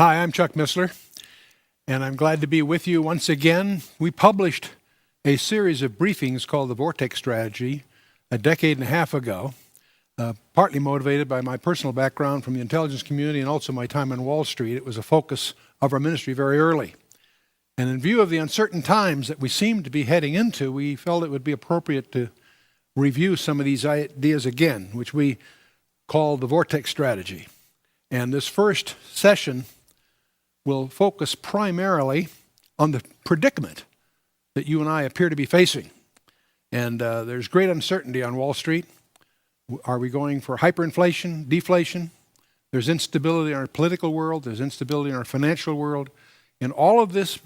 Hi, I'm Chuck Missler, and I'm glad to be with you once again. We published a series of briefings called The Vortex Strategy a decade and a half ago, partly motivated by my personal background from the intelligence community and also my time on Wall Street. It was a focus of our ministry very early. And in view of the uncertain times that we seem to be heading into, we felt it would be appropriate to review some of these ideas again, which we call the Vortex Strategy. And this first session will focus primarily on the predicament that you and I appear to be facing. And there's great uncertainty on Wall Street. Are we going for hyperinflation, deflation? There's instability in our political world. There's instability in our financial world. And all of this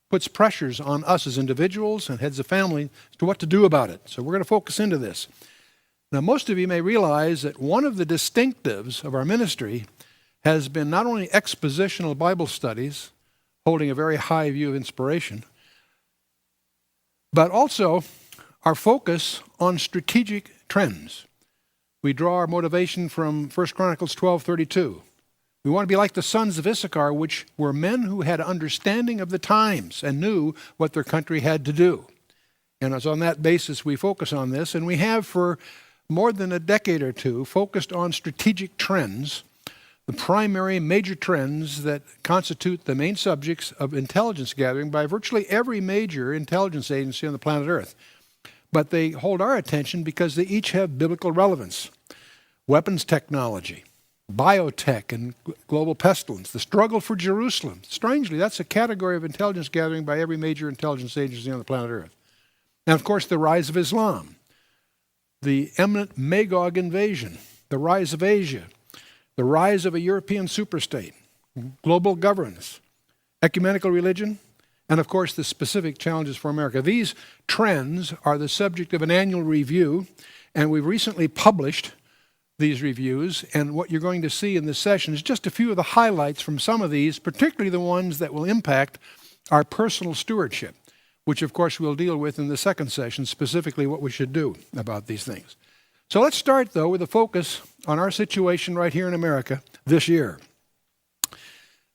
puts pressures on us as individuals and heads of family as to what to do about it. So we're going to focus into this. Now, most of you may realize that one of the distinctives of our ministry has been not only expositional Bible studies, holding a very high view of inspiration, but also our focus on strategic trends. We draw our motivation from 1 Chronicles 12:32. We want to be like the sons of Issachar, which were men who had understanding of the times and knew what their country had to do. And it's on that basis we focus on this, and we have for more than a decade or two focused on strategic trends, the primary major trends that constitute the main subjects of intelligence gathering by virtually every major intelligence agency on the planet Earth. But they hold our attention because they each have biblical relevance. Weapons technology, biotech and global pestilence, the struggle for Jerusalem. Strangely, that's a category of intelligence gathering by every major intelligence agency on the planet Earth. And of course, the rise of Islam, the imminent Magog invasion, the rise of Asia, the rise of a European superstate, global governance, ecumenical religion, and of course the specific challenges for America. These trends are the subject of an annual review, and we've recently published these reviews, and what you're going to see in this session is just a few of the highlights from some of these, particularly the ones that will impact our personal stewardship, which of course we'll deal with in the second session, specifically what we should do about these things. So let's start, though, with a focus on our situation right here in America this year.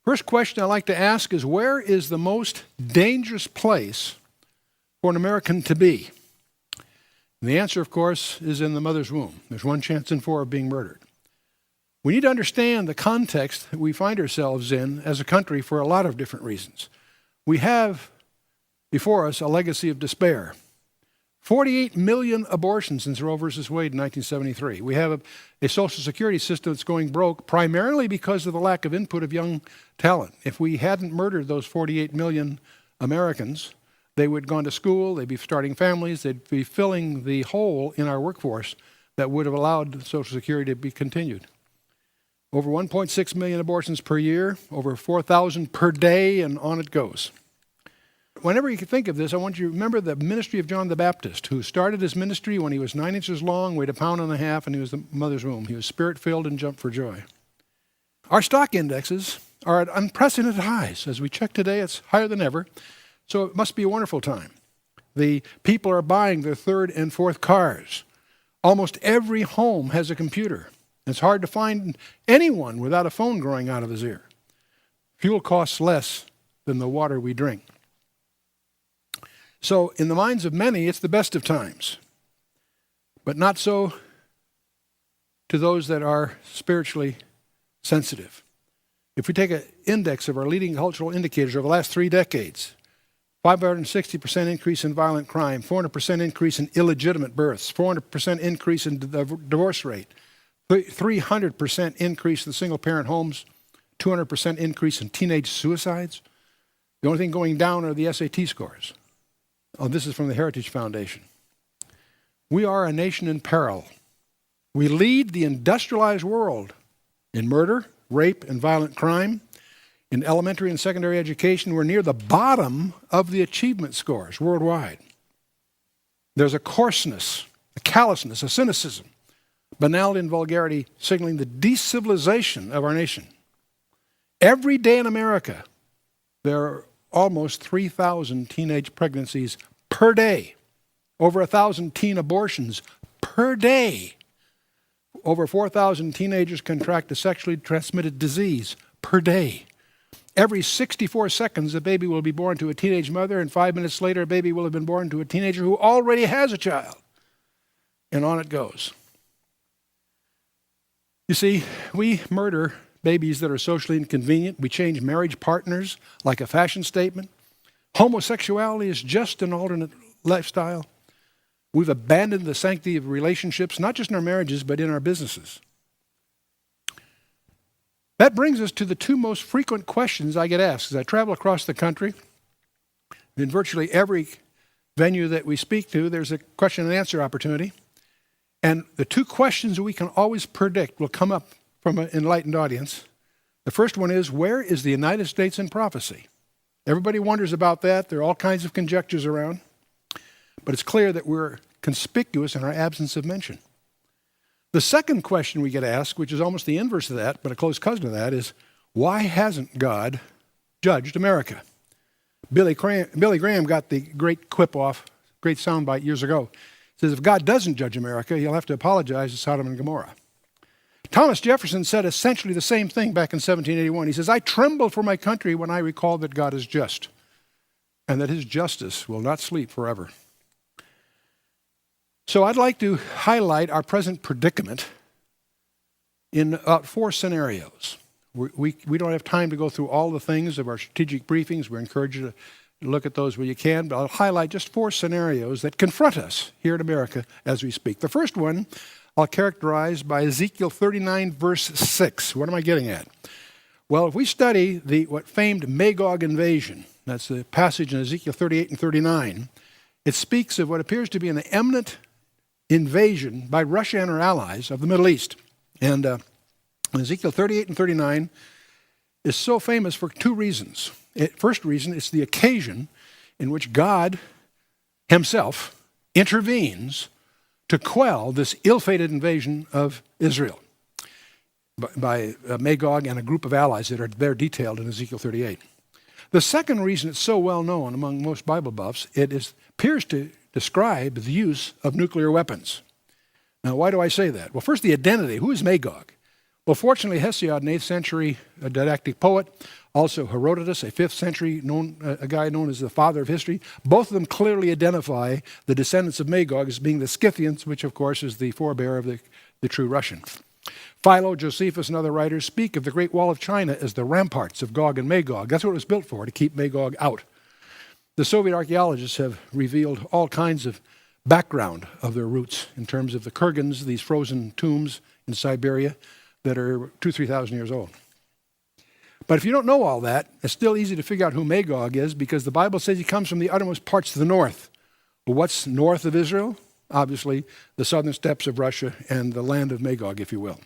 First question I'd like to ask is, where is the most dangerous place for an American to be? And the answer, of course, is in the mother's womb. There's 1 chance in 4 of being murdered. We need to understand the context that we find ourselves in as a country for a lot of different reasons. We have before us a legacy of despair. 48 million abortions since Roe versus Wade in 1973. We have a Social Security system that's going broke primarily because of the lack of input of young talent. If we hadn't murdered those 48 million Americans, they would have gone to school, they'd be starting families, they'd be filling the hole in our workforce that would have allowed Social Security to be continued. Over 1.6 million abortions per year, over 4,000 per day, and on it goes. Whenever you can think of this, I want you to remember the ministry of John the Baptist, who started his ministry when he was 9 inches long, weighed 1.5 pounds, and he was the mother's womb. He was spirit-filled and jumped for joy. Our stock indexes are at unprecedented highs. As we check today, it's higher than ever, so it must be a wonderful time. The people are buying their 3rd and 4th cars. Almost every home has a computer. It's hard to find anyone without a phone growing out of his ear. Fuel costs less than the water we drink. So in the minds of many, it's the best of times, but not so to those that are spiritually sensitive. If we take an index of our leading cultural indicators over the last 3 decades, 560% increase in violent crime, 400% increase in illegitimate births, 400% increase in the divorce rate, 300% increase in single-parent homes, 200% increase in teenage suicides. The only thing going down are the SAT scores. Oh, this is from the Heritage Foundation. We are a nation in peril. We lead the industrialized world in murder, rape, and violent crime. In elementary and secondary education, we're near the bottom of the achievement scores worldwide. There's a coarseness, a callousness, a cynicism, banality, and vulgarity signaling the decivilization of our nation. Every day in America, there are almost 3,000 teenage pregnancies per day, over 1,000 teen abortions per day. Over 4,000 teenagers contract a sexually transmitted disease per day. Every 64 seconds, a baby will be born to a teenage mother, and 5 minutes later, a baby will have been born to a teenager who already has a child. And on it goes. You see, we murder babies that are socially inconvenient. We change marriage partners like a fashion statement. Homosexuality is just an alternate lifestyle. We've abandoned the sanctity of relationships, not just in our marriages, but in our businesses. That brings us to the two most frequent questions I get asked as I travel across the country. In virtually every venue that we speak to, there's a question and answer opportunity. And the two questions we can always predict will come up from an enlightened audience. The first one is, where is the United States in prophecy? Everybody wonders about that. There are all kinds of conjectures around. But it's clear that we're conspicuous in our absence of mention. The second question we get asked, which is almost the inverse of that, but a close cousin of that, is why hasn't God judged America? Billy Graham got the great quip off, great soundbite years ago. He says, if God doesn't judge America, he'll have to apologize to Sodom and Gomorrah. Thomas Jefferson said essentially the same thing back in 1781. He says, I tremble for my country when I recall that God is just and that his justice will not sleep forever. So I'd like to highlight our present predicament in 4 scenarios. We don't have time to go through all the things of our strategic briefings. We encourage you to look at those where you can, but I'll highlight just 4 scenarios that confront us here in America as we speak. The first one I'll characterize by Ezekiel 39, verse 6. What am I getting at? Well, if we study the famed Magog invasion, that's the passage in Ezekiel 38 and 39, it speaks of what appears to be an imminent invasion by Russia and her allies of the Middle East. And Ezekiel 38 and 39 is so famous for 2 reasons. First reason, it's the occasion in which God himself intervenes to quell this ill-fated invasion of Israel by Magog and a group of allies that are there detailed in Ezekiel 38. The second reason it's so well known among most Bible buffs, appears to describe the use of nuclear weapons. Now, why do I say that? Well, first, the identity. Who is Magog? Well, fortunately, Hesiod, an 8th century didactic poet, also Herodotus, a 5th century a guy known as the father of history, both of them clearly identify the descendants of Magog as being the Scythians, which, of course, is the forebear of the true Russians. Philo, Josephus, and other writers speak of the Great Wall of China as the ramparts of Gog and Magog. That's what it was built for, to keep Magog out. The Soviet archaeologists have revealed all kinds of background of their roots in terms of the kurgans, these frozen tombs in Siberia that are 2,000-3,000 years old. But if you don't know all that, it's still easy to figure out who Magog is because the Bible says he comes from the uttermost parts of the north. Well, what's north of Israel? Obviously, the southern steppes of Russia and the land of Magog, if you will.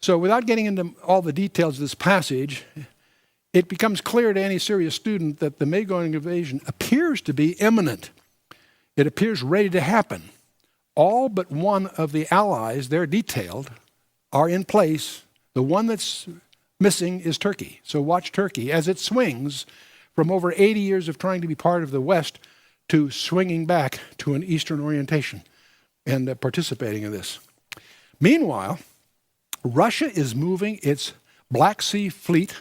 So without getting into all the details of this passage, it becomes clear to any serious student that the Magog invasion appears to be imminent. It appears ready to happen. All but one of the allies, they're detailed, are in place. The one that's missing is Turkey. So watch Turkey as it swings from over 80 years of trying to be part of the West to swinging back to an Eastern orientation and participating in this. Meanwhile, Russia is moving its Black Sea fleet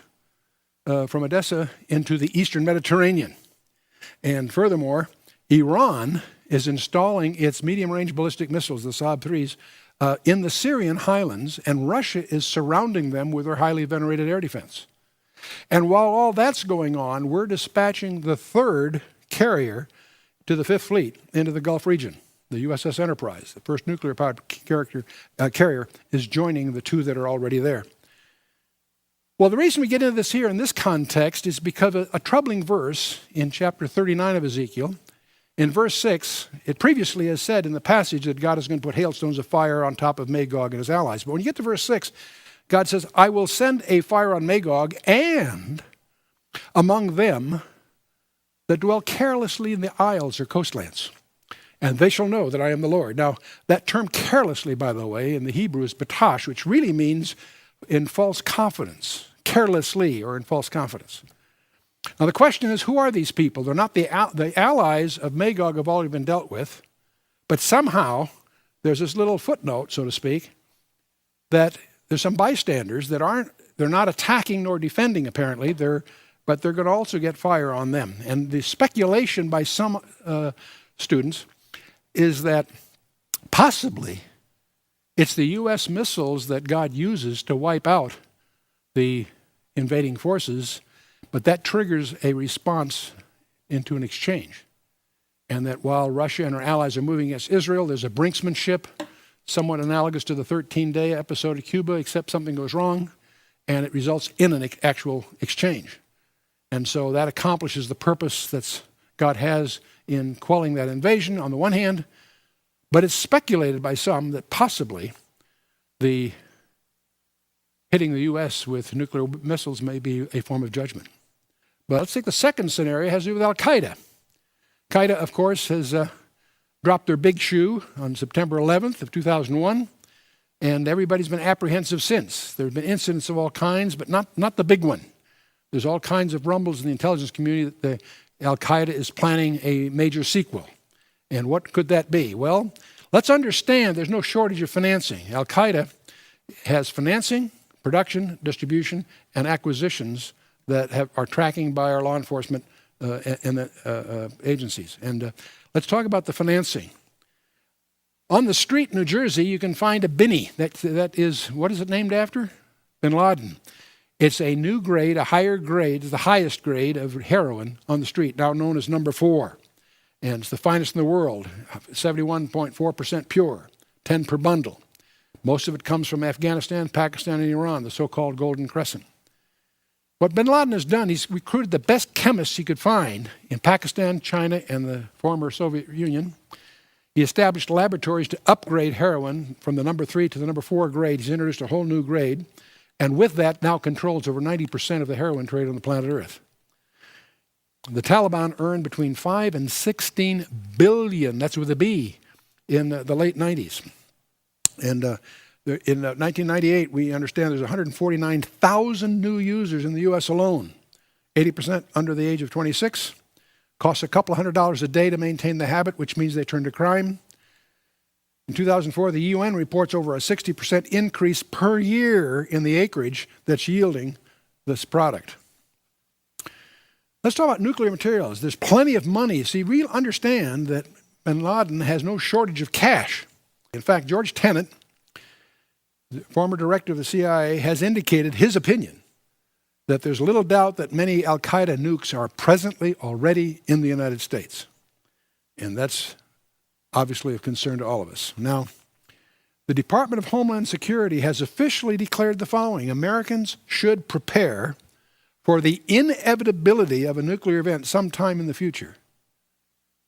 from Odessa into the Eastern Mediterranean. And furthermore, Iran is installing its medium-range ballistic missiles, the Saab-3s, in the Syrian highlands, and Russia is surrounding them with their highly venerated air defense. And while all that's going on, we're dispatching the 3rd carrier to the 5th Fleet into the Gulf region. The USS Enterprise, the first nuclear-powered carrier, is joining the 2 that are already there. Well, the reason we get into this here in this context is because of a troubling verse in chapter 39 of Ezekiel. In verse 6, it previously has said in the passage that God is going to put hailstones of fire on top of Magog and his allies. But when you get to verse 6, God says, I will send a fire on Magog and among them that dwell carelessly in the isles or coastlands. And they shall know that I am the Lord. Now, that term carelessly, by the way, in the Hebrew is batash, which really means in false confidence, carelessly or in false confidence. Now, the question is, who are these people? They're not the allies of Magog have already been dealt with, but somehow there's this little footnote, so to speak, that there's some bystanders that they're not attacking nor defending, apparently. They're but they're going to also get fire on them. And the speculation by some students is that possibly it's the U.S. missiles that God uses to wipe out the invading forces, but that triggers a response into an exchange. And that while Russia and her allies are moving against Israel, there's a brinksmanship, somewhat analogous to the 13-day episode of Cuba, except something goes wrong, and it results in an actual exchange. And so that accomplishes the purpose that God has in quelling that invasion on the one hand, but it's speculated by some that possibly the hitting the U.S. with nuclear missiles may be a form of judgment. But let's take the second scenario. It has to do with Al-Qaeda. Al-Qaeda, of course, has dropped their big shoe on September 11th of 2001, and everybody's been apprehensive since. There have been incidents of all kinds, but not the big one. There's all kinds of rumbles in the intelligence community that Al-Qaeda is planning a major sequel. And what could that be? Well, let's understand there's no shortage of financing. Al-Qaeda has financing, production, distribution, and acquisitions that are tracking by our law enforcement agencies. And let's talk about the financing. On the street in New Jersey, you can find a binny. That is, what is it named after? Bin Laden. It's a new grade, a higher grade, the highest grade of heroin on the street, now known as number 4. And it's the finest in the world, 71.4% pure, 10 per bundle. Most of it comes from Afghanistan, Pakistan, and Iran, the so-called Golden Crescent. What bin Laden has done, he's recruited the best chemists he could find in Pakistan, China, and the former Soviet Union. He established laboratories to upgrade heroin from the number 3 to the number 4 grade. He's introduced a whole new grade. And with that, now controls over 90% of the heroin trade on the planet Earth. The Taliban earned between 5 and 16 billion, that's with a B, in the late 90s. And in 1998, we understand there's 149,000 new users in the U.S. alone, 80% under the age of 26. Costs a couple $100 a day to maintain the habit, which means they turn to crime. In 2004, the UN reports over a 60% increase per year in the acreage that's yielding this product. Let's talk about nuclear materials. There's plenty of money. See, we understand that bin Laden has no shortage of cash. In fact, George Tenet, the former director of the CIA, has indicated his opinion that there's little doubt that many al-Qaeda nukes are presently already in the United States. And that's obviously of concern to all of us. Now, the Department of Homeland Security has officially declared the following: Americans should prepare for the inevitability of a nuclear event sometime in the future.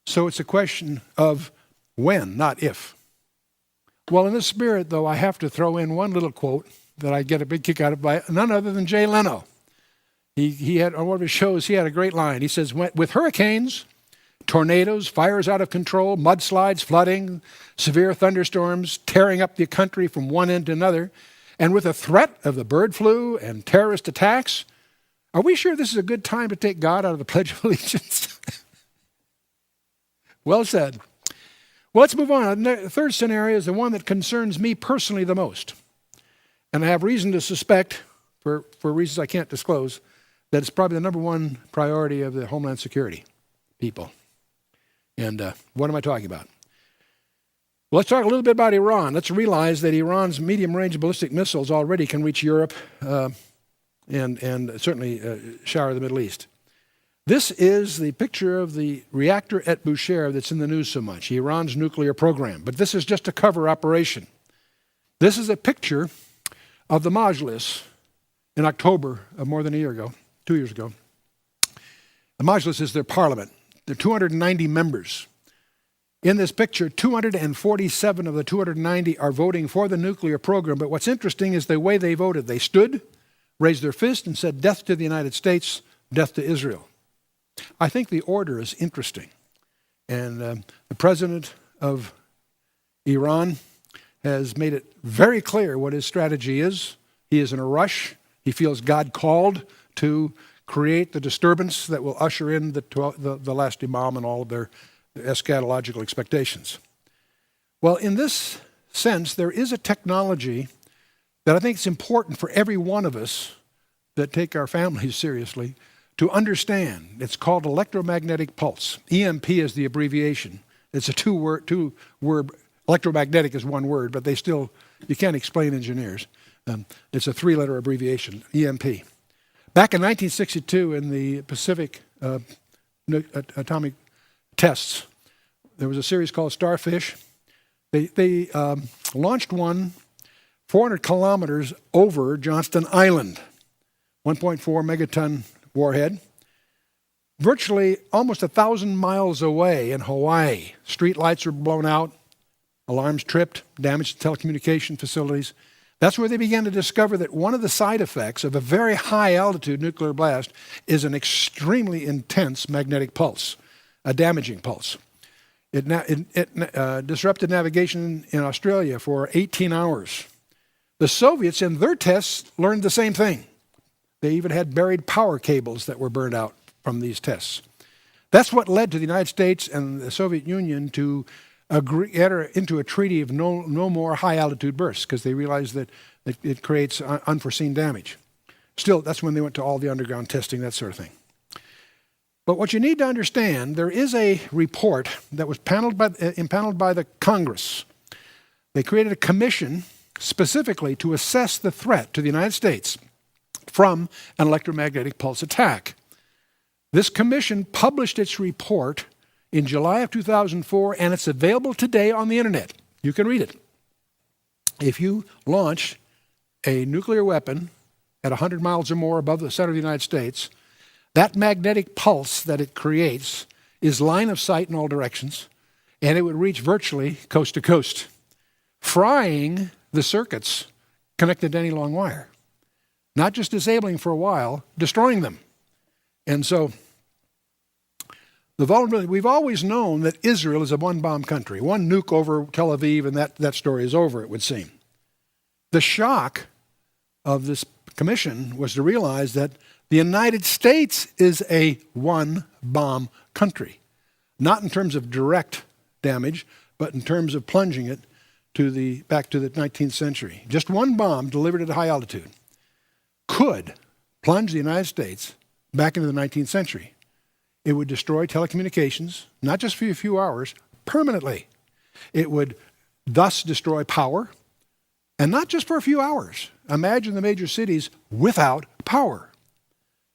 So it's a question of when, not if. Well, in this spirit, though, I have to throw in one little quote that I get a big kick out of by none other than Jay Leno. He had, on one of his shows, he had a great line. He says, with hurricanes, tornadoes, fires out of control, mudslides, flooding, severe thunderstorms tearing up the country from one end to another, and with a threat of the bird flu and terrorist attacks, are we sure this is a good time to take God out of the Pledge of Allegiance? Well said. Well, let's move on. The third scenario is the one that concerns me personally the most. And I have reason to suspect, for reasons I can't disclose, that it's probably the number one priority of the Homeland Security people. And what am I talking about? Well, let's talk a little bit about Iran. Let's realize that Iran's medium-range ballistic missiles already can reach Europe and certainly shower the Middle East. This is the picture of the reactor at Bushehr that's in the news so much, Iran's nuclear program. But this is just a cover operation. This is a picture of the Majlis in October of more than a year ago, 2 years ago. The Majlis is their parliament. There are 290 members. In this picture, 247 of the 290 are voting for the nuclear program. But what's interesting is the way they voted. They stood, raised their fist, and said, "Death to the United States, death to Israel." I think the order is interesting. And the president of Iran has made it very clear what his strategy is. He is in a rush. He feels God called to create the disturbance that will usher in the last imam and all of their eschatological expectations. Well, in this sense, there is a technology that I think is important for every one of us that take our families seriously to understand. It's called electromagnetic pulse. EMP is the abbreviation. It's a two-word, electromagnetic is one word, but you can't explain engineers. It's a three-letter abbreviation, EMP. Back in 1962 in the Pacific atomic tests, there was a series called Starfish. They launched one 400 kilometers over Johnston Island, 1.4 megaton warhead. Virtually almost 1,000 miles away in Hawaii, street lights were blown out, alarms tripped, damaged telecommunication facilities. That's where they began to discover that one of the side effects of a very high altitude nuclear blast is an extremely intense magnetic pulse, a damaging pulse. It disrupted navigation in Australia for 18 hours. The Soviets in their tests learned the same thing. They even had buried power cables that were burned out from these tests. That's what led to the United States and the Soviet Union to enter into a treaty of no more high-altitude bursts, because they realized that it creates unforeseen damage. Still, that's when they went to all the underground testing, that sort of thing. But what you need to understand, there is a report that was impaneled by the Congress. They created a commission specifically to assess the threat to the United States from an electromagnetic pulse attack. This commission published its report in July of 2004, and it's available today on the internet. You can read it. If you launch a nuclear weapon at 100 miles or more above the center of the United States, that magnetic pulse that it creates is line of sight in all directions, and it would reach virtually coast to coast, frying the circuits connected to any long wire. Not just disabling for a while, destroying them. And so the vulnerability, we've always known that Israel is a one-bomb country. One nuke over Tel Aviv and that story is over, it would seem. The shock of this commission was to realize that the United States is a one-bomb country. Not in terms of direct damage, but in terms of plunging it back to the 19th century. Just one bomb delivered at a high altitude could plunge the United States back into the 19th century. It would destroy telecommunications, not just for a few hours, permanently. It would thus destroy power, and not just for a few hours. Imagine the major cities without power.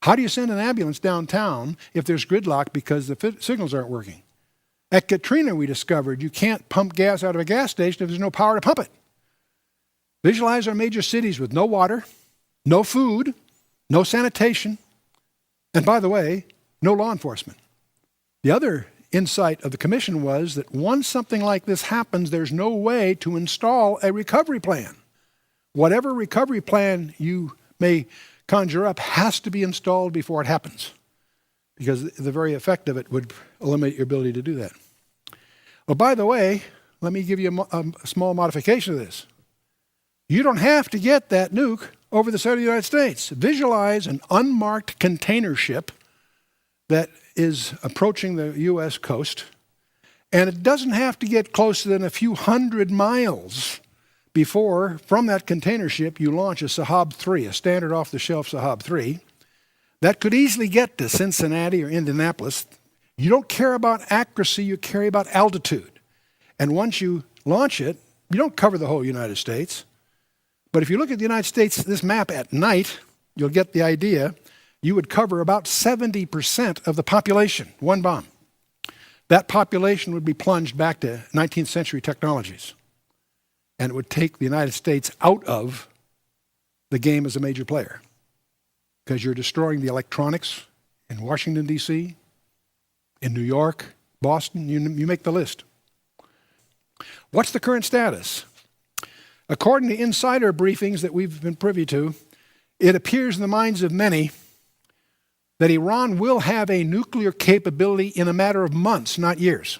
How do you send an ambulance downtown if there's gridlock because the signals aren't working? At Katrina, we discovered you can't pump gas out of a gas station if there's no power to pump it. Visualize our major cities with no water, no food, no sanitation, and by the way, no law enforcement. The other insight of the commission was that once something like this happens, there's no way to install a recovery plan. Whatever recovery plan you may conjure up has to be installed before it happens, because the very effect of it would eliminate your ability to do that. Well, by the way, let me give you a small modification of this. You don't have to get that nuke over the center of the United States. Visualize an unmarked container ship that is approaching the U.S. coast, and it doesn't have to get closer than a few hundred miles before, from that container ship, you launch a Sahab 3, a standard off-the-shelf Sahab 3, that could easily get to Cincinnati or Indianapolis. You don't care about accuracy, you care about altitude. And once you launch it, you don't cover the whole United States. But if you look at the United States, this map at night, you'll get the idea. You would cover about 70% of the population, one bomb. That population would be plunged back to 19th century technologies. And it would take the United States out of the game as a major player, because you're destroying the electronics in Washington, D.C., in New York, Boston, you make the list. What's the current status? According to insider briefings that we've been privy to, it appears in the minds of many that Iran will have a nuclear capability in a matter of months, not years.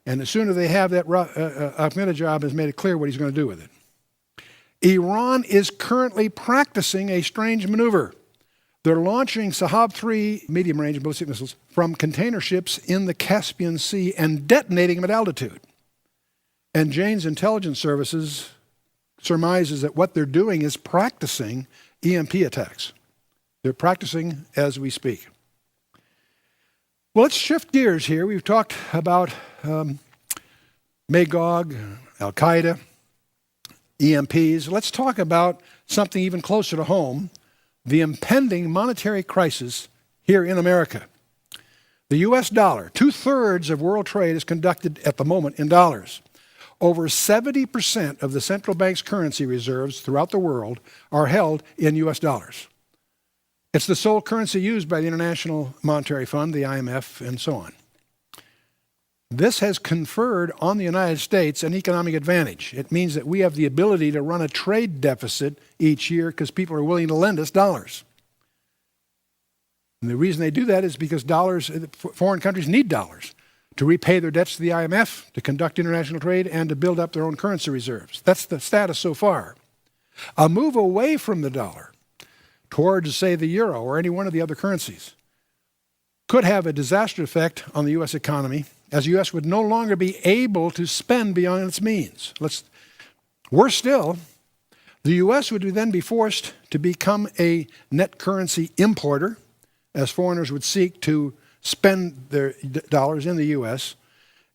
And the sooner they have that, Ahmadinejad has made it clear what he's going to do with it. Iran is currently practicing a strange maneuver. They're launching Sahab 3 medium-range ballistic missiles from container ships in the Caspian Sea and detonating them at altitude. And Jane's intelligence services surmises that what they're doing is practicing EMP attacks. They're practicing as we speak. Well, let's shift gears here. We've talked about Magog, Al-Qaeda, EMPs. Let's talk about something even closer to home, the impending monetary crisis here in America. The U.S. dollar, 2/3 of world trade is conducted at the moment in dollars. Over 70% of the central bank's currency reserves throughout the world are held in U.S. dollars. It's the sole currency used by the International Monetary Fund, the IMF, and so on. This has conferred on the United States an economic advantage. It means that we have the ability to run a trade deficit each year because people are willing to lend us dollars. And the reason they do that is because foreign countries need dollars to repay their debts to the IMF, to conduct international trade, and to build up their own currency reserves. That's the status so far. A move away from the dollar towards, say, the euro or any one of the other currencies could have a disastrous effect on the U.S. economy, as the U.S. would no longer be able to spend beyond its means. Worse still, the U.S. would then be forced to become a net currency importer, as foreigners would seek to spend their dollars in the U.S.,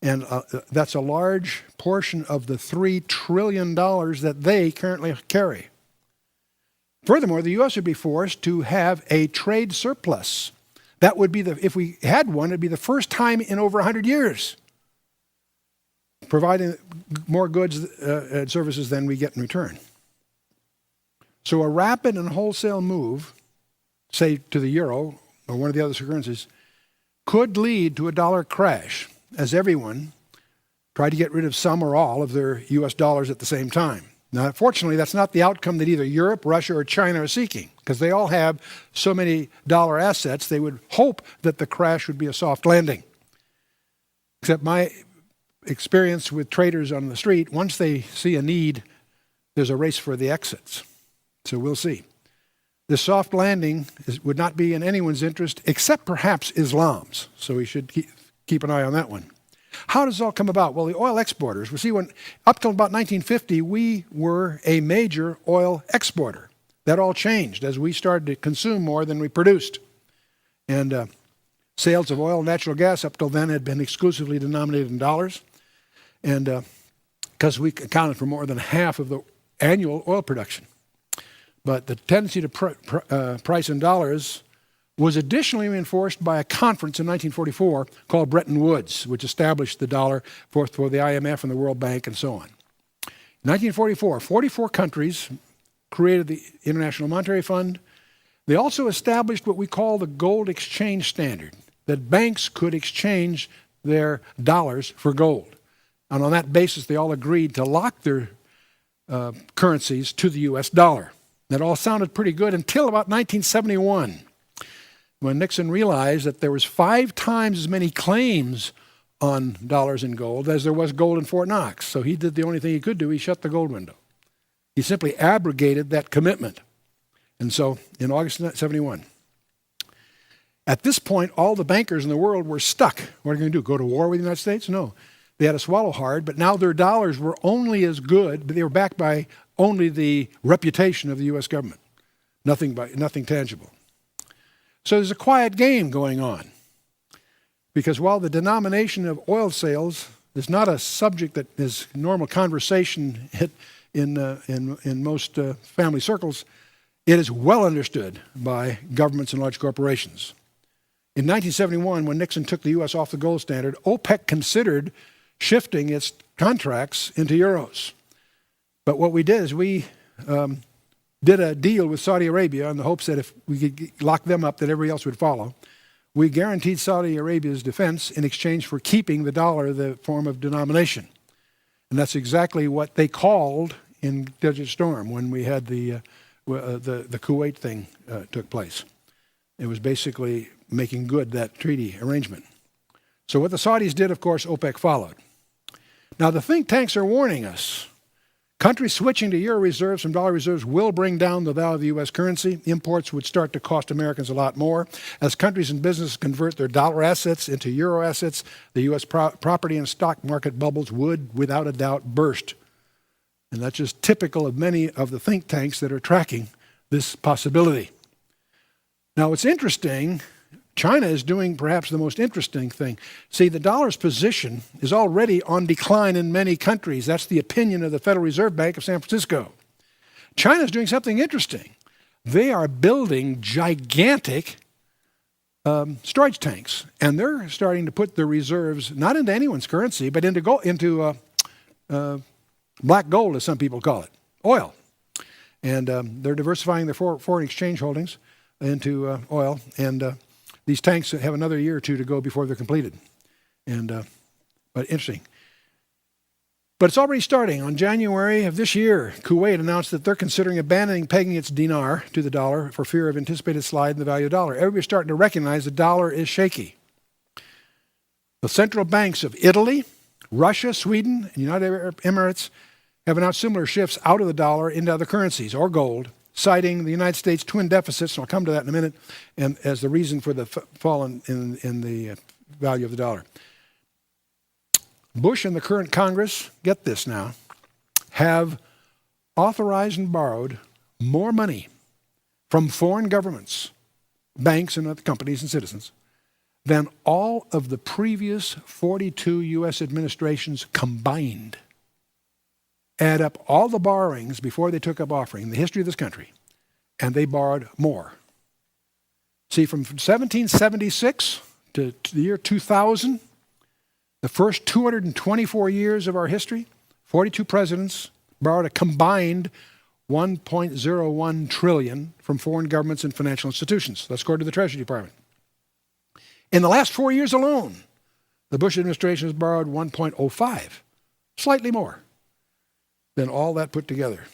and that's a large portion of the $3 trillion that they currently carry. Furthermore, the U.S. would be forced to have a trade surplus. That would be if we had one, it'd be the first time in over 100 years, providing more goods and services than we get in return. So a rapid and wholesale move, say to the euro or one of the other currencies, could lead to a dollar crash as everyone tried to get rid of some or all of their U.S. dollars at the same time. Now, fortunately, that's not the outcome that either Europe, Russia, or China are seeking, because they all have so many dollar assets, they would hope that the crash would be a soft landing. Except my experience with traders on the street, once they see a need, there's a race for the exits. So we'll see. This soft landing would not be in anyone's interest, except perhaps Islam's. So we should keep an eye on that one. How does it all come about? Well, the oil exporters, up till about 1950, we were a major oil exporter. That all changed as we started to consume more than we produced. And sales of oil and natural gas up till then had been exclusively denominated in dollars. And because we accounted for more than half of the annual oil production. But the tendency to price in dollars was additionally reinforced by a conference in 1944 called Bretton Woods, which established the dollar for the IMF and the World Bank and so on. In 1944, 44 countries created the International Monetary Fund. They also established what we call the gold exchange standard, that banks could exchange their dollars for gold. And on that basis, they all agreed to lock their currencies to the U.S. dollar. That all sounded pretty good until about 1971. When Nixon realized that there was 5 times as many claims on dollars and gold as there was gold in Fort Knox. So he did the only thing he could do, he shut the gold window. He simply abrogated that commitment. And so in August 1971, at this point, all the bankers in the world were stuck. What are they going to do, go to war with the United States? No. They had to swallow hard, but now their dollars were only as good, but they were backed by only the reputation of the U.S. government, nothing tangible. So there's a quiet game going on, because while the denomination of oil sales is not a subject that is normal conversation in most family circles, it is well understood by governments and large corporations. In 1971, when Nixon took the U.S. off the gold standard, OPEC considered shifting its contracts into euros. But what we did is we did a deal with Saudi Arabia in the hopes that if we could lock them up, that everybody else would follow. We guaranteed Saudi Arabia's defense in exchange for keeping the dollar the form of denomination. And that's exactly what they called in Desert Storm when we had the Kuwait thing took place. It was basically making good that treaty arrangement. So what the Saudis did, of course, OPEC followed. Now the think tanks are warning us. Countries switching to euro reserves from dollar reserves will bring down the value of the U.S. currency. Imports would start to cost Americans a lot more. As countries and businesses convert their dollar assets into euro assets, the U.S. property and stock market bubbles would, without a doubt, burst. And that's just typical of many of the think tanks that are tracking this possibility. Now, what's interesting, China is doing perhaps the most interesting thing. See, the dollar's position is already on decline in many countries. That's the opinion of the Federal Reserve Bank of San Francisco. China is doing something interesting. They are building gigantic storage tanks, and they're starting to put their reserves not into anyone's currency, but into black gold, as some people call it, oil. And they're diversifying their foreign exchange holdings into oil, and these tanks have another year or two to go before they're completed. But interesting. But it's already starting. On January of this year, Kuwait announced that they're considering abandoning pegging its dinar to the dollar for fear of anticipated slide in the value of the dollar. Everybody's starting to recognize the dollar is shaky. The central banks of Italy, Russia, Sweden, and United Arab Emirates have announced similar shifts out of the dollar into other currencies or gold, citing the United States' twin deficits, and I'll come to that in a minute, and as the reason for the fall in the value of the dollar. Bush and the current Congress, get this now, have authorized and borrowed more money from foreign governments, banks and other companies and citizens than all of the previous 42 U.S. administrations combined. Add up all the borrowings before they took up offering in the history of this country, and they borrowed more. See, from 1776 to the year 2000, the first 224 years of our history, 42 presidents borrowed a combined $1.01 trillion from foreign governments and financial institutions. That's according to the Treasury Department. In the last 4 years alone, the Bush administration has borrowed 1.05, slightly more than all that put together.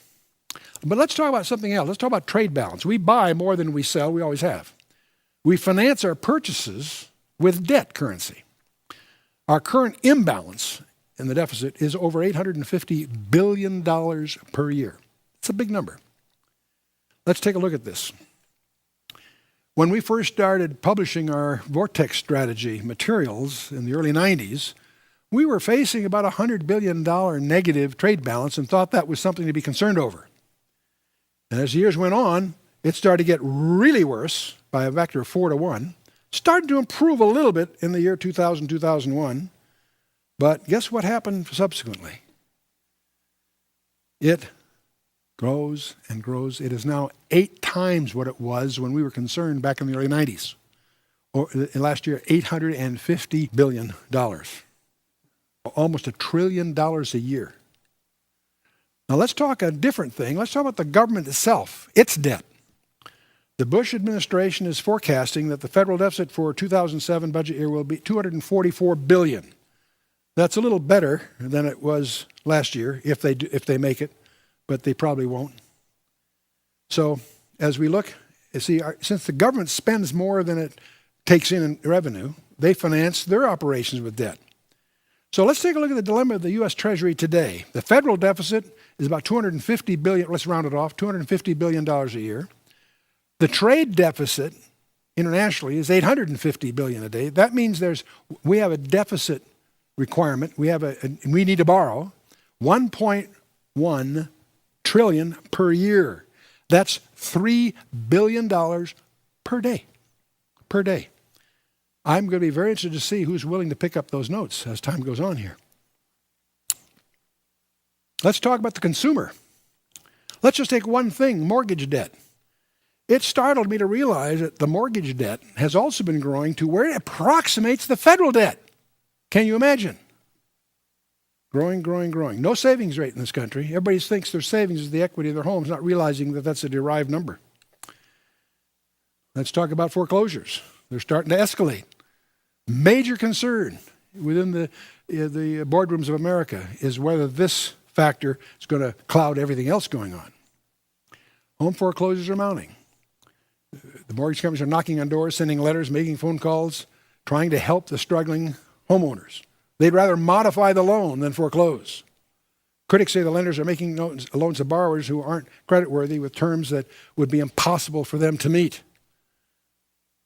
But let's talk about something else. Let's talk about trade balance. We buy more than we sell. We always have. We finance our purchases with debt currency. Our current imbalance in the deficit is over $850 billion per year. It's a big number. Let's take a look at this. When we first started publishing our Vortex strategy materials in the early 90s, we were facing about a $100 billion negative trade balance and thought that was something to be concerned over. And as the years went on, it started to get really worse by a factor of 4 to 1. Started to improve a little bit in the year 2000, 2001. But guess what happened subsequently? It grows and grows. It is now 8 times what it was when we were concerned back in the early 90s. Or last year, $850 billion. Almost $1 trillion a year. Now let's talk a different thing. Let's talk about the government itself, its debt. The Bush administration is forecasting that the federal deficit for 2007 budget year will be $244 billion. That's a little better than it was last year if they make it, but they probably won't. So as we look, you see, since the government spends more than it takes in revenue, they finance their operations with debt. So let's take a look at the dilemma of the U.S. Treasury today. The federal deficit is about $250 billion, let's round it off, $250 billion a year. The trade deficit internationally is $850 billion a day. That means we have a deficit requirement. We need to borrow $1.1 trillion per year. That's $3 billion per day. Per day. I'm going to be very interested to see who's willing to pick up those notes as time goes on here. Let's talk about the consumer. Let's just take one thing, mortgage debt. It startled me to realize that the mortgage debt has also been growing to where it approximates the federal debt. Can you imagine? Growing, growing, growing. No savings rate in this country. Everybody thinks their savings is the equity of their homes, not realizing that that's a derived number. Let's talk about foreclosures. They're starting to escalate. Major concern within the boardrooms of America is whether this factor is going to cloud everything else going on. Home foreclosures are mounting. The mortgage companies are knocking on doors, sending letters, making phone calls, trying to help the struggling homeowners. They'd rather modify the loan than foreclose. Critics say the lenders are making loans to borrowers who aren't creditworthy with terms that would be impossible for them to meet.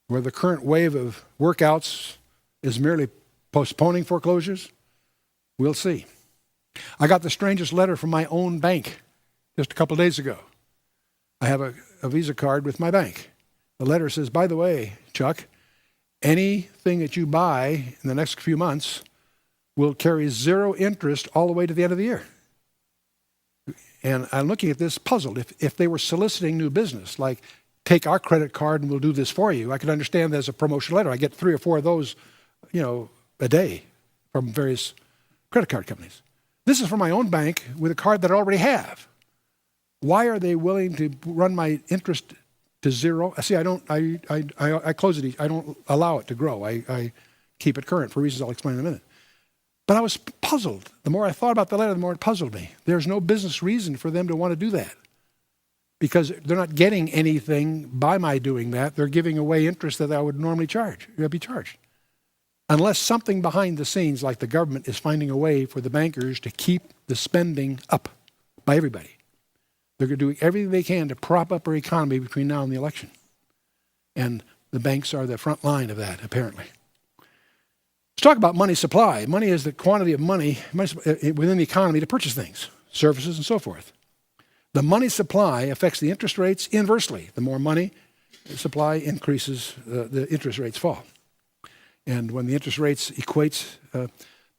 Where the current wave of workouts is merely postponing foreclosures, we'll see. I got the strangest letter from my own bank just a couple of days ago. I have a Visa card with my bank. The letter says, by the way, Chuck, anything that you buy in the next few months will carry zero interest all the way to the end of the year. And I'm looking at this puzzled. If they were soliciting new business, like take our credit card and we'll do this for you, I could understand that as a promotion letter. I get 3 or 4 of those, a day from various credit card companies. This is from my own bank with a card that I already have. Why are they willing to run my interest to zero? See, I close it. I don't allow it to grow. I keep it current for reasons I'll explain in a minute. But I was puzzled. The more I thought about the letter, the more it puzzled me. There's no business reason for them to want to do that because they're not getting anything by my doing that. They're giving away interest that I would normally be charged. Unless something behind the scenes, like the government, is finding a way for the bankers to keep the spending up by everybody. They're doing everything they can to prop up our economy between now and the election. And the banks are the front line of that, apparently. Let's talk about money supply. Money is the quantity of money within the economy to purchase things, services, and so forth. The money supply affects the interest rates inversely. The more money supply increases, the interest rates fall. And when the interest rates equates,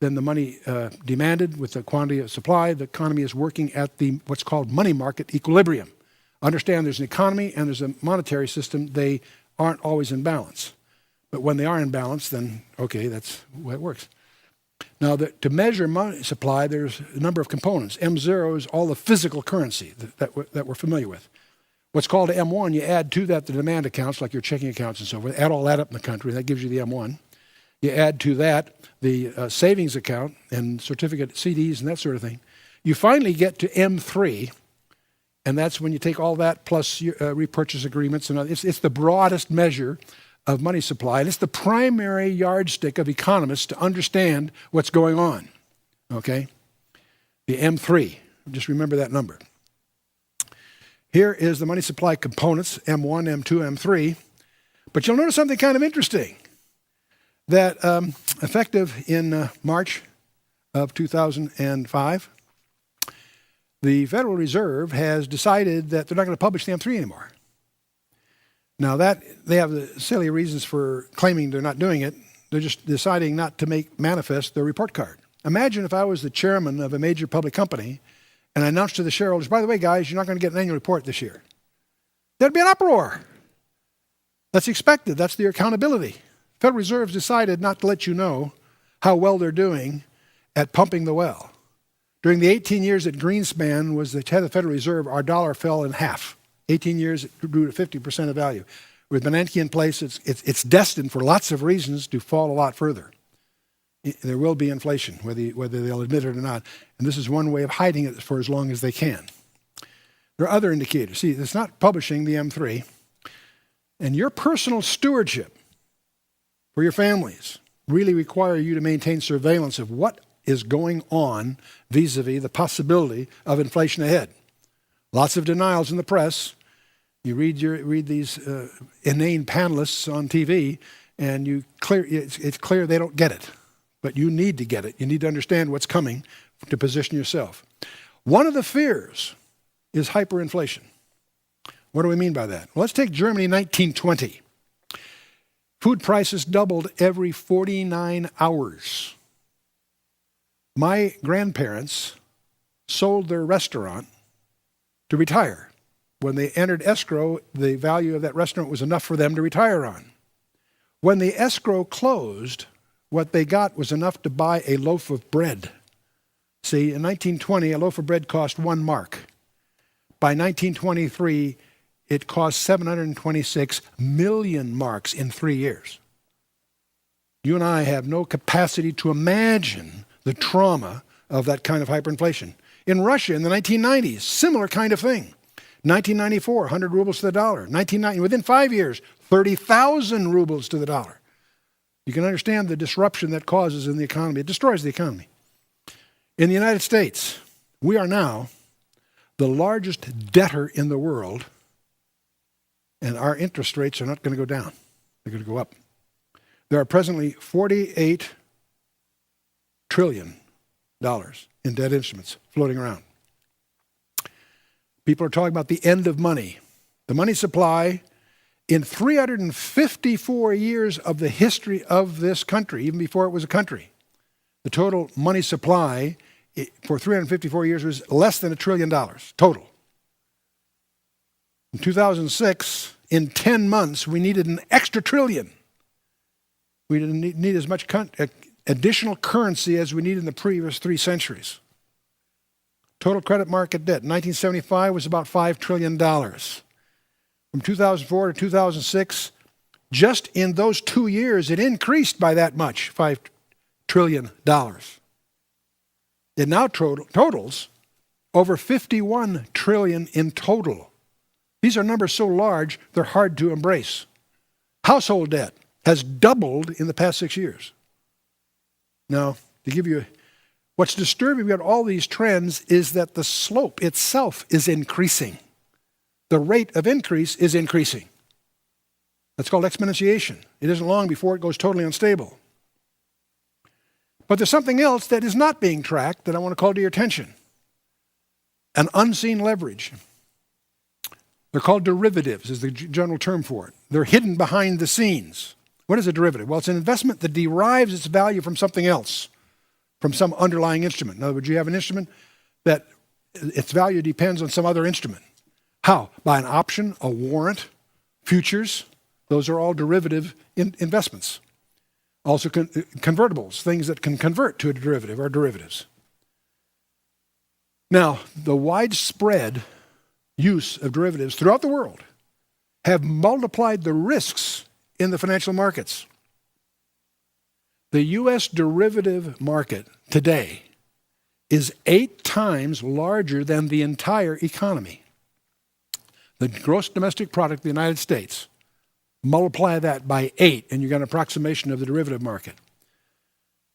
then the money demanded with the quantity of supply, the economy is working at what's called money market equilibrium. Understand there's an economy and there's a monetary system. They aren't always in balance. But when they are in balance, then, okay, that's the way it works. Now, to measure money supply, there's a number of components. M0 is all the physical currency that we're familiar with. What's called M1, you add to that the demand accounts, like your checking accounts and so forth. Add all that up in the country, that gives you the M1. You add to that the savings account and certificate CDs and that sort of thing. You finally get to M3, and that's when you take all that plus repurchase agreements. And it's the broadest measure of money supply, and it's the primary yardstick of economists to understand what's going on, okay? The M3, just remember that number. Here is the money supply components, M1, M2, M3, but you'll notice something kind of interesting, that effective in March of 2005, the Federal Reserve has decided that they're not going to publish the M3 anymore. Now that they have the silly reasons for claiming they're not doing it. They're just deciding not to make manifest their report card. Imagine if I was the chairman of a major public company and I announced to the shareholders, by the way, guys, you're not going to get an annual report this year. There'd be an uproar. That's expected. That's their accountability. Federal Reserve's decided not to let you know how well they're doing at pumping the well. During the 18 years that Greenspan was the head of the Federal Reserve, our dollar fell in half. 18 years, it grew to 50% of value. With Bernanke in place, it's destined for lots of reasons to fall a lot further. There will be inflation, whether they'll admit it or not. And this is one way of hiding it for as long as they can. There are other indicators. See, it's not publishing the M3. And your personal stewardship for your families really require you to maintain surveillance of what is going on vis-a-vis the possibility of inflation ahead. Lots of denials in the press. You read these inane panelists on TV, and it's clear they don't get it. But you need to get it. You need to understand what's coming to position yourself. One of the fears is hyperinflation. What do we mean by that? Well, let's take Germany in 1920. Food prices doubled every 49 hours. My grandparents sold their restaurant to retire. When they entered escrow, the value of that restaurant was enough for them to retire on. When the escrow closed, what they got was enough to buy a loaf of bread. See, in 1920, a loaf of bread cost 1 mark. By 1923, it cost 726 million marks in 3 years. You and I have no capacity to imagine the trauma of that kind of hyperinflation. In Russia in the 1990s, similar kind of thing. 1994, 100 rubles to the dollar. 1990, within 5 years, 30,000 rubles to the dollar. You can understand the disruption that causes in the economy. It destroys the economy. In the United States, we are now the largest debtor in the world, and our interest rates are not going to go down. They're going to go up. There are presently $48 trillion in debt instruments floating around. People are talking about the end of money. The money supply In 354 years of the history of this country, even before it was a country, the total money supply for 354 years was less than $1 trillion total. In 2006, in 10 months, we needed an extra trillion. We didn't need as much additional currency as we needed in the previous 3 centuries. Total credit market debt in 1975 was about $5 trillion. From 2004 to 2006, just in those 2 years, it increased by that much, $5 trillion. It now totals over $51 trillion in total. These are numbers so large, they're hard to embrace. Household debt has doubled in the past 6 years. Now, to give you, what's disturbing about all these trends is that the slope itself is increasing. The rate of increase is increasing. That's called exponentiation. It isn't long before it goes totally unstable. But there's something else that is not being tracked that I want to call to your attention. An unseen leverage. They're called derivatives, is the general term for it. They're hidden behind the scenes. What is a derivative? Well, it's an investment that derives its value from something else, from some underlying instrument. In other words, you have an instrument that its value depends on some other instrument. How? By an option, a warrant, futures. Those are all derivative investments. Also convertibles, things that can convert to a derivative are derivatives. Now, the widespread use of derivatives throughout the world have multiplied the risks in the financial markets. The U.S. derivative market today is 8 times larger than the entire economy. The gross domestic product of the United States, multiply that by 8, and you got an approximation of the derivative market.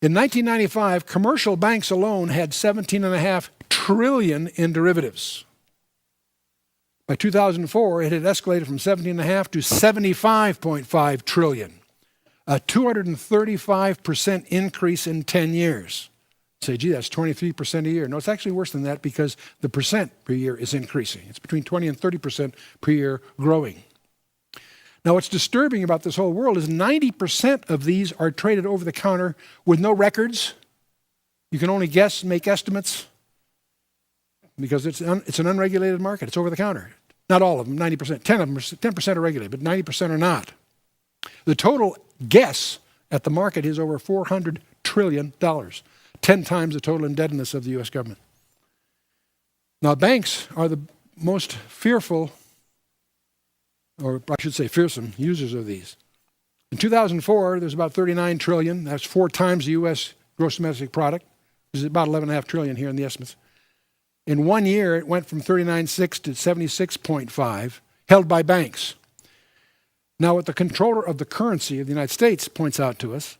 In 1995, commercial banks alone had $17.5 trillion in derivatives. By 2004, it had escalated from $17.5 to $75.5 trillion, a 235% increase in 10 years. Say, gee, that's 23% a year. No, it's actually worse than that because the percent per year is increasing. It's between 20 and 30% per year growing. Now, what's disturbing about this whole world is 90% of these are traded over the counter with no records. You can only guess, make estimates, because it's an unregulated market. It's over the counter. Not all of them, 90%. 10% are regulated, but 90% are not. The total guess at the market is over $400 trillion, 10 times the total indebtedness of the U.S. government. Now, banks are the most fearful, or I should say fearsome, users of these. In 2004, there's about $39 trillion. That's 4 times the U.S. gross domestic product. There's about $11.5 trillion here in the estimates. In 1 year, it went from 39.6 to 76.5, held by banks. Now, what the controller of the currency of the United States points out to us,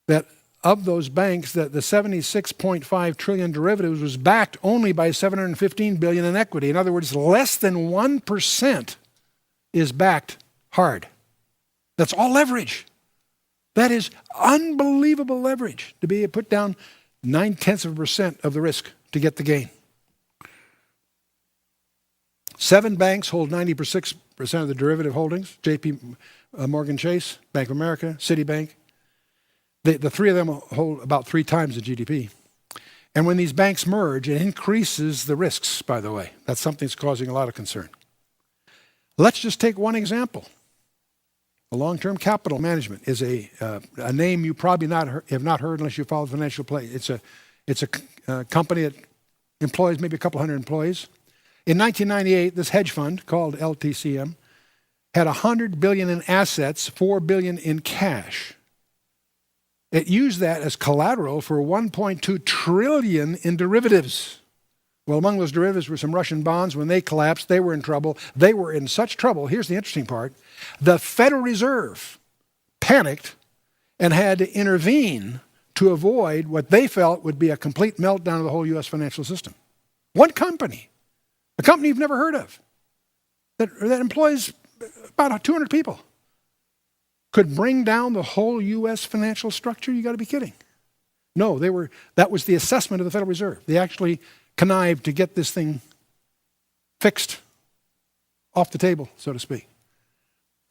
that of those banks, that the 76.5 trillion derivatives was backed only by 715 billion in equity. In other words, less than 1% is backed hard. That's all leverage. That is unbelievable leverage to be put down 0.9% of the risk to get the gain. 7 banks hold 96% of the derivative holdings. JP Morgan Chase, Bank of America, Citibank. The 3 of them hold about 3 times the GDP. And when these banks merge, it increases the risks, by the way. That's something that's causing a lot of concern. Let's just take one example. The long-term capital management is a name you probably have not heard unless you follow the financial play. It's a company that employs maybe a couple hundred employees. In 1998, this hedge fund called LTCM had $100 billion in assets, $4 billion in cash. It used that as collateral for $1.2 trillion in derivatives. Well, among those derivatives were some Russian bonds. When they collapsed, they were in trouble. They were in such trouble. Here's the interesting part. The Federal Reserve panicked and had to intervene to avoid what they felt would be a complete meltdown of the whole U.S. financial system. One company, a company you've never heard of, that employs about 200 people, could bring down the whole U.S. financial structure? You got to be kidding. No, that was the assessment of the Federal Reserve. They actually connived to get this thing fixed, off the table, so to speak.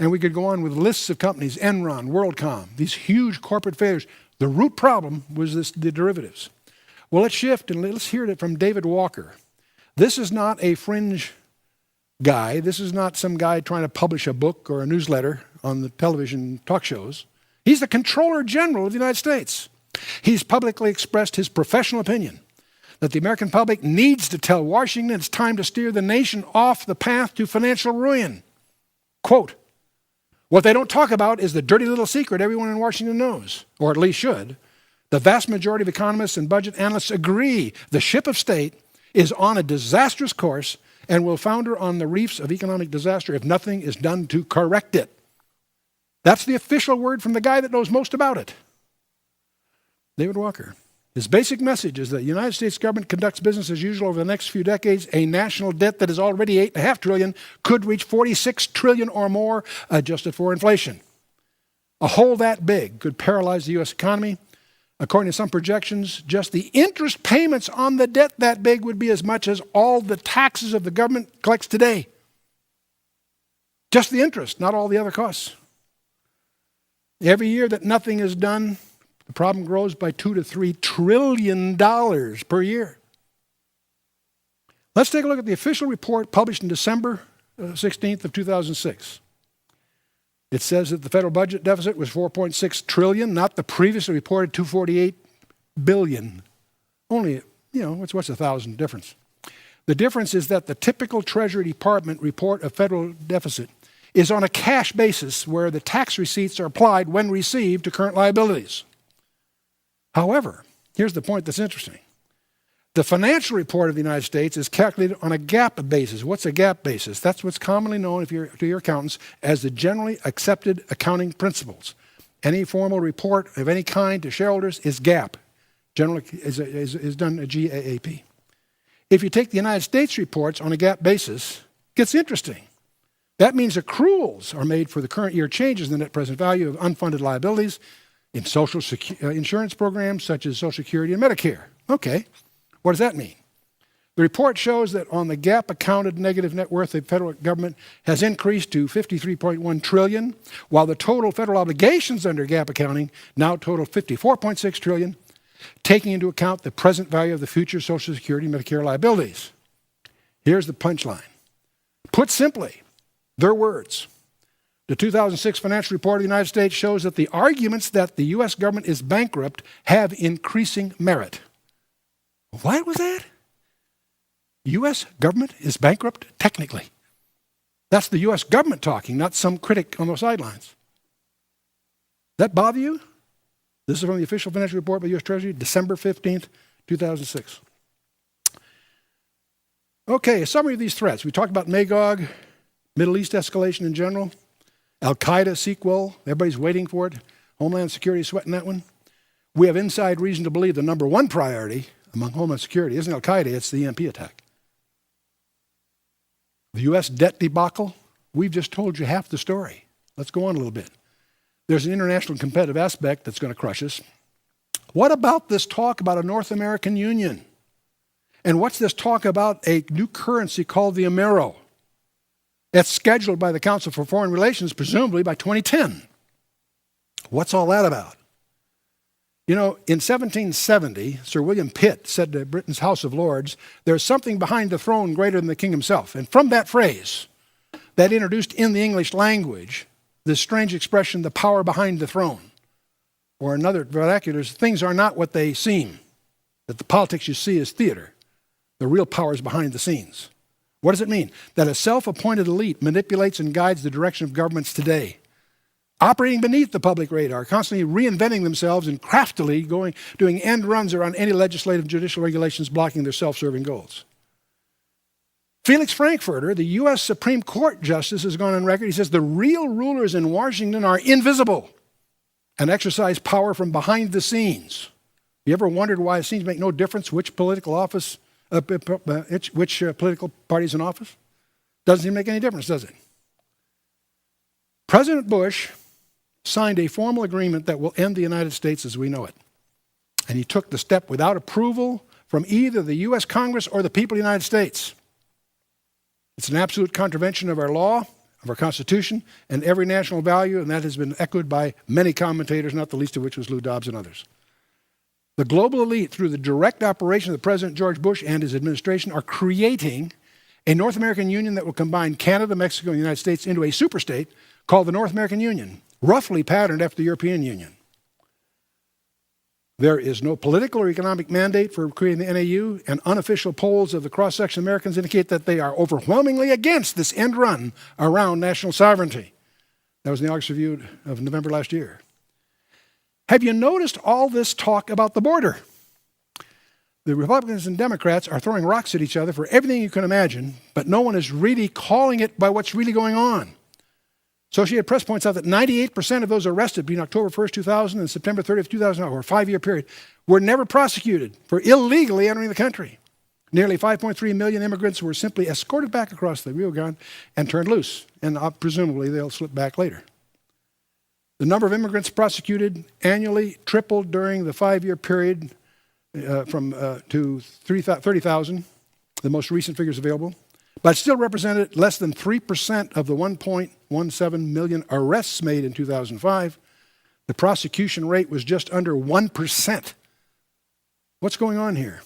And we could go on with lists of companies, Enron, WorldCom, these huge corporate failures. The root problem was the derivatives. Well, let's shift and let's hear it from David Walker. This is not a fringe guy. This is not some guy trying to publish a book or a newsletter on the television talk shows. He's the Comptroller General of the United States. He's publicly expressed his professional opinion that the American public needs to tell Washington it's time to steer the nation off the path to financial ruin. Quote, what they don't talk about is the dirty little secret everyone in Washington knows, or at least should. The vast majority of economists and budget analysts agree the ship of state is on a disastrous course and will founder on the reefs of economic disaster if nothing is done to correct it. That's the official word from the guy that knows most about it, David Walker. His basic message is that the United States government conducts business as usual over the next few decades. A national debt that is already $8.5 trillion could reach $46 trillion or more, adjusted for inflation. A hole that big could paralyze the U.S. economy. According to some projections, just the interest payments on the debt that big would be as much as all the taxes of the government collects today. Just the interest, not all the other costs. Every year that nothing is done, the problem grows by $2 to $3 trillion per year. Let's take a look at the official report published in December 16th of 2006. It says that the federal budget deficit was $4.6 trillion, not the previously reported $248 billion. Only, what's 1,000 difference? The difference is that the typical Treasury Department report of federal deficit is on a cash basis where the tax receipts are applied when received to current liabilities. However, here's the point that's interesting. The financial report of the United States is calculated on a GAAP basis. What's a GAAP basis? That's what's commonly known to your accountants as the generally accepted accounting principles. Any formal report of any kind to shareholders is GAAP. Generally is done a GAAP. If you take the United States reports on a GAAP basis, it gets interesting. That means accruals are made for the current year changes in the net present value of unfunded liabilities in social insurance programs such as Social Security and Medicare. Okay, what does that mean? The report shows that on the GAAP accounted negative net worth of the federal government has increased to $53.1 trillion, while the total federal obligations under GAAP accounting now total $54.6 trillion, taking into account the present value of the future Social Security and Medicare liabilities. Here's the punchline. Put simply, their words. The 2006 financial report of the United States shows that the arguments that the U.S. government is bankrupt have increasing merit. What was that? U.S. government is bankrupt? Technically. That's the U.S. government talking, not some critic on the sidelines. That bother you? This is from the official financial report by the U.S. Treasury, December 15th, 2006. Okay, a summary of these threats. We talked about Magog, Middle East escalation in general, Al-Qaeda sequel, everybody's waiting for it. Homeland Security is sweating that one. We have inside reason to believe the number one priority among Homeland Security isn't Al-Qaeda, it's the EMP attack. The U.S. debt debacle, we've just told you half the story. Let's go on a little bit. There's an international competitive aspect that's going to crush us. What about this talk about a North American Union? And what's this talk about a new currency called the Amero? That's scheduled by the Council for Foreign Relations, presumably by 2010. What's all that about? In 1770, Sir William Pitt said to Britain's House of Lords, there's something behind the throne greater than the king himself. And from that phrase, that introduced in the English language this strange expression, the power behind the throne. Or another vernacular, things are not what they seem. That the politics you see is theater. The real power is behind the scenes. What does it mean? That a self-appointed elite manipulates and guides the direction of governments today, operating beneath the public radar, constantly reinventing themselves and craftily doing end runs around any legislative judicial regulations blocking their self-serving goals. Felix Frankfurter, the U.S. Supreme Court Justice, has gone on record. He says the real rulers in Washington are invisible and exercise power from behind the scenes. You ever wondered why it seems to make no difference which political office which political party's in office? Doesn't even make any difference, does it? President Bush signed a formal agreement that will end the United States as we know it. And he took the step without approval from either the U.S. Congress or the people of the United States. It's an absolute contravention of our law, of our Constitution and every national value, and that has been echoed by many commentators, not the least of which was Lou Dobbs and others. The global elite, through the direct operation of President George Bush and his administration, are creating a North American Union that will combine Canada, Mexico, and the United States into a superstate called the North American Union, roughly patterned after the European Union. There is no political or economic mandate for creating the NAU, and unofficial polls of the cross-section Americans indicate that they are overwhelmingly against this end run around national sovereignty. That was in the August Review of November last year. Have you noticed all this talk about the border? The Republicans and Democrats are throwing rocks at each other for everything you can imagine, but no one is really calling it by what's really going on. Associated Press points out that 98% of those arrested between October 1st, 2000 and September 30th, 2000, or a 5-year period, were never prosecuted for illegally entering the country. Nearly 5.3 million immigrants were simply escorted back across the Rio Grande and turned loose, and presumably they'll slip back later. The number of immigrants prosecuted annually tripled during the 5-year period to 30,000, the most recent figures available, but still represented less than 3% of the 1.17 million arrests made in 2005. The prosecution rate was just under 1%. What's going on here?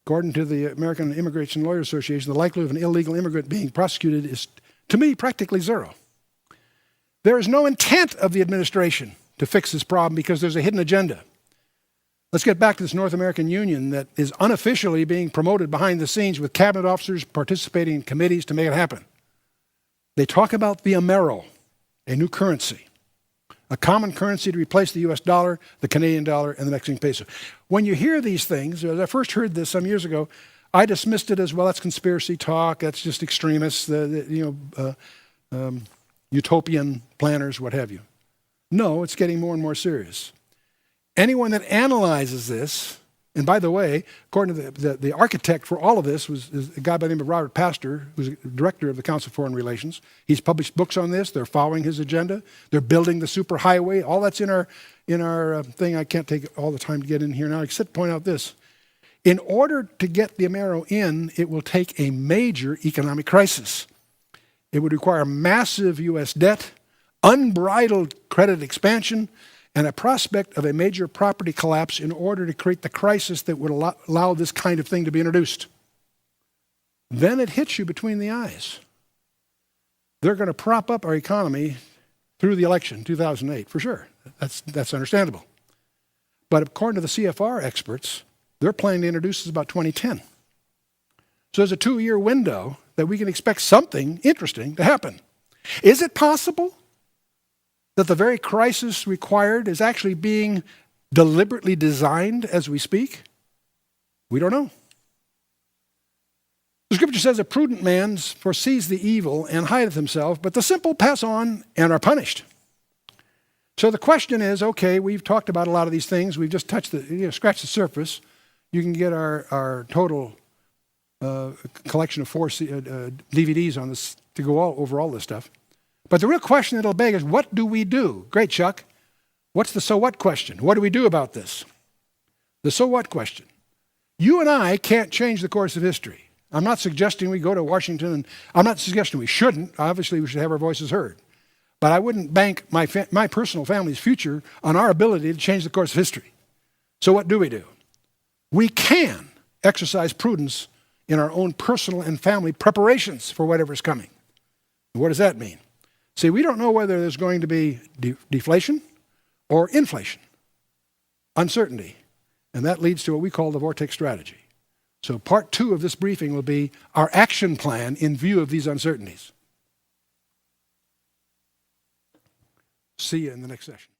According to the American Immigration Lawyers Association, the likelihood of an illegal immigrant being prosecuted is, to me, practically zero. There is no intent of the administration to fix this problem because there's a hidden agenda. Let's get back to this North American Union that is unofficially being promoted behind the scenes with cabinet officers participating in committees to make it happen. They talk about the Amero, a new currency, a common currency to replace the US dollar, the Canadian dollar, and the Mexican peso. When you hear these things, as I first heard this some years ago, I dismissed it as, well, that's conspiracy talk, that's just extremists, utopian planners, what have you. No, it's getting more and more serious. Anyone that analyzes this, and by the way, according to the architect for all of this was a guy by the name of Robert Pastor, who's the director of the Council of Foreign Relations. He's published books on this. They're following his agenda. They're building the superhighway. All that's in our thing. I can't take all the time to get in here now, except point out this. In order to get the Amero in, it will take a major economic crisis. It would require massive U.S. debt, unbridled credit expansion, and a prospect of a major property collapse in order to create the crisis that would allow this kind of thing to be introduced. Then it hits you between the eyes. They're going to prop up our economy through the election, 2008, for sure. That's understandable. But according to the CFR experts, they're planning to introduce this about 2010. So there's a 2-year window that we can expect something interesting to happen. Is it possible that the very crisis required is actually being deliberately designed as we speak? We don't know. The scripture says a prudent man foresees the evil and hideth himself, but the simple pass on and are punished. So the question is, okay, we've talked about a lot of these things. We've just touched scratched the surface. You can get our total collection of 4 DVDs on this to go over all this stuff. But the real question it'll beg is, what do we do? Great, Chuck. What's the so what question? What do we do about this? The so what question. You and I can't change the course of history. I'm not suggesting we go to Washington, and I'm not suggesting we shouldn't. Obviously, we should have our voices heard. But I wouldn't bank my personal family's future on our ability to change the course of history. So what do? We can exercise prudence in our own personal and family preparations for whatever's coming. What does that mean? See, we don't know whether there's going to be deflation or inflation, uncertainty, and that leads to what we call the vortex strategy. So part 2 of this briefing will be our action plan in view of these uncertainties. See you in the next session.